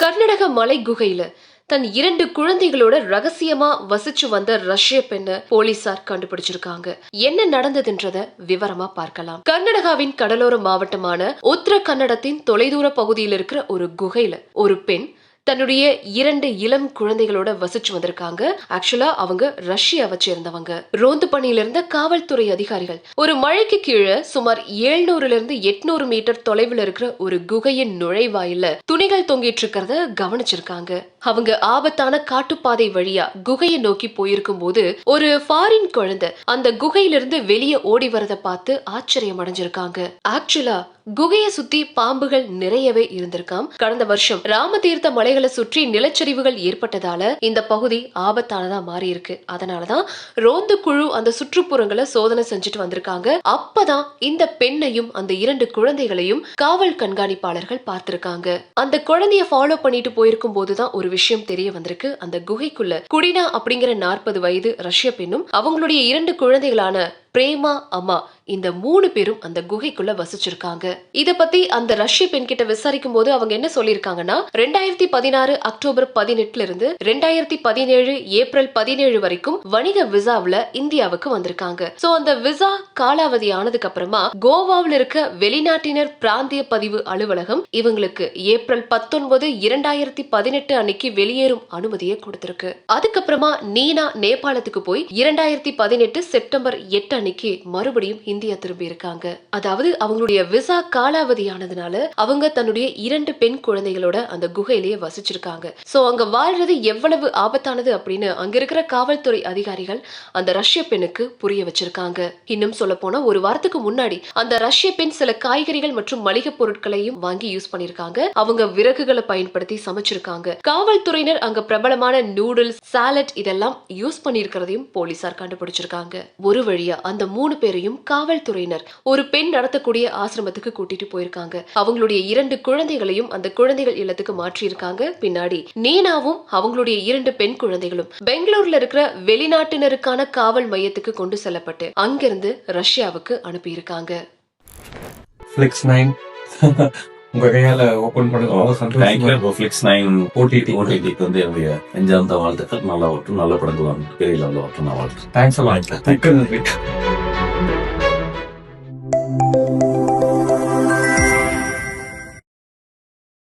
கர்நாடக மலை குகையில தன் 2 குழந்தைகளோட ரகசியமா வசிச்சு வந்த ரஷ்ய பெண்ணை போலீசார் கண்டுபிடிச்சிருக்காங்க. என்ன நடந்ததுன்றத விவரமா பார்க்கலாம். கர்நாடகாவின் கடலோர மாவட்டமான உத்தர கன்னடத்தின் தொலைதூர பகுதியில் இருக்கிற ஒரு குகையில ஒரு பெண் தன்னுடைய 2 இளம் குழந்தைகளோட வசிச்சு வந்திருக்காங்க. ஆக்சுவலா அவங்க ரஷ்யாவை சேர்ந்தவங்க. ரோந்து பணியில இருந்த காவல்துறை அதிகாரிகள் ஒரு மழைக்கு கீழே சுமார் 700 இருந்து 800 மீட்டர் தொலைவில் இருக்கிற ஒரு குகையின் நுழைவாயில துணிகள் தொங்கிட்டு இருக்கிறத கவனிச்சிருக்காங்க. அவங்க ஆபத்தான காட்டுப்பாதை வழியா குகையை நோக்கி போயிருக்கும் போது ஒரு ஃபாரின் குழந்தை அந்த குகையிலிருந்து வெளியே ஓடி வரத பார்த்து ஆச்சரியம் அடைஞ்சிருக்காங்க. ஆக்சுவலா குகையை சுத்தி பாம்புகள் நிறையவே இருந்திருக்காம். கடந்த வருஷம் ராமதீர்த்த மலைகளை சுற்றி நிலச்சரிவுகள் ஏற்பட்டதால இந்த பகுதி ஆபத்தானதா மாறி இருக்கு. அதனாலதான் ரோந்து குழு அந்த சுற்றுப்புறங்களை சோதனை செஞ்சுட்டு வந்திருக்காங்க. அப்பதான் இந்த பெண்ணையும் அந்த 2 குழந்தைகளையும் காவல் கண்காணிப்பாளர்கள் பார்த்திருக்காங்க. அந்த குழந்தைய ஃபாலோ பண்ணிட்டு போயிருக்கும் போதுதான் ஒரு விஷயம் தெரிய வந்திருக்கு. அந்த குகைக்குள்ள குடினா அப்படிங்கிற 40 வயது ரஷ்ய பெண்ணும் அவங்களுடைய 2 குழந்தைகளான பிரேமா, அம்மா இந்த 3 பேரும் அந்த குகைக்குள்ள வசிச்சிருக்காங்க. இத பத்தி அந்த ரஷ்ய பெண் கிட்ட விசாரிக்கும் போது அவங்க என்ன சொல்லிருக்காங்கன்னா 2016 அக்டோபர் 18 இருந்து 2017 ஏப்ரல் 17 வரைக்கும் வணிக விசாவுல இந்தியாவுக்கு வந்திருக்காங்க. சோ அந்த விசா காலாவதி ஆனதுக்கு அப்புறமா கோவாவில் இருக்க வெளிநாட்டினர் பிராந்திய பதிவு அலுவலகம் இவங்களுக்கு ஏப்ரல் 19, 2018 அன்னைக்கு வெளியேறும் அனுமதியை கொடுத்திருக்கு. அதுக்கப்புறமா நீனா நேபாளத்துக்கு போய் 2018 செப்டம்பர் 8 அன்னைக்கு மறுபடியும் இந்தியா திரும்பி இருக்காங்க. அதாவது அவங்களுடைய விசா காலாவதி ஆனதுனால அவங்க தன்னுடைய 2 பெண் குழந்தைகளோட அந்த குகையிலேயே வசிச்சிருக்காங்க. சோ அங்க வாழ்றது எவ்வளவு ஆபத்தானது அப்படின்னு அங்க இருக்கிற காவல்துறை அதிகாரிகள் அந்த ரஷ்ய பெண்ணுக்கு புரிய வச்சிருக்காங்க. இன்னும் சொல்ல போனா ஒரு வாரத்துக்கு முன்னாடி அந்த ரஷ்ய பெண் சில காய்கறிகள் மற்றும் மளிகை பொருட்களையும் வாங்கி யூஸ் பண்ணிருக்காங்க. அவங்க விறகுகளை பயன்படுத்தி சமைச்சிருக்காங்க. காவல்துறையினர் அங்க பிரபலமான நூடுல்ஸ், சாலட் இதெல்லாம் யூஸ் பண்ணிருக்கிறதையும் போலீசார் கண்டுபிடிச்சிருக்காங்க. ஒரு வழியா அந்த 3 பேரையும் காவல்துறையினர் ஒரு பெண் நடத்தக்கூடிய ஆசிரமத்துக்கு கூட்டிட்டு போயிருக்காங்க. அவங்களுடைய 2 குழந்தைகளையும் அந்த குழந்தைகள் இல்லத்துக்கு மாற்றி இருக்காங்க. பின்னாடி நீனாவும் அவங்களுடைய 2 பெண் குழந்தைகளும் பெங்களூர்ல இருக்கிற வெளிநாட்டினருக்கான காவல் மையத்துக்கு கொண்டு செல்லப்பட்டு அங்கிருந்து ரஷ்யாவுக்கு அனுப்பி இருக்காங்க. உங்க கையால ஓபன் பண்ணுங்க. ஃபிளிக்ஸ் 9 ஓடிடிக்கு வந்து என்னுடைய நெஞ்சார்ந்த வாழ்த்துக்கள். நல்லா ஓட்டும், நல்ல படங்கள் பெரிய லெவலில் ஓட்டும். நான் வாழ்த்து. தேங்க்ஸ்.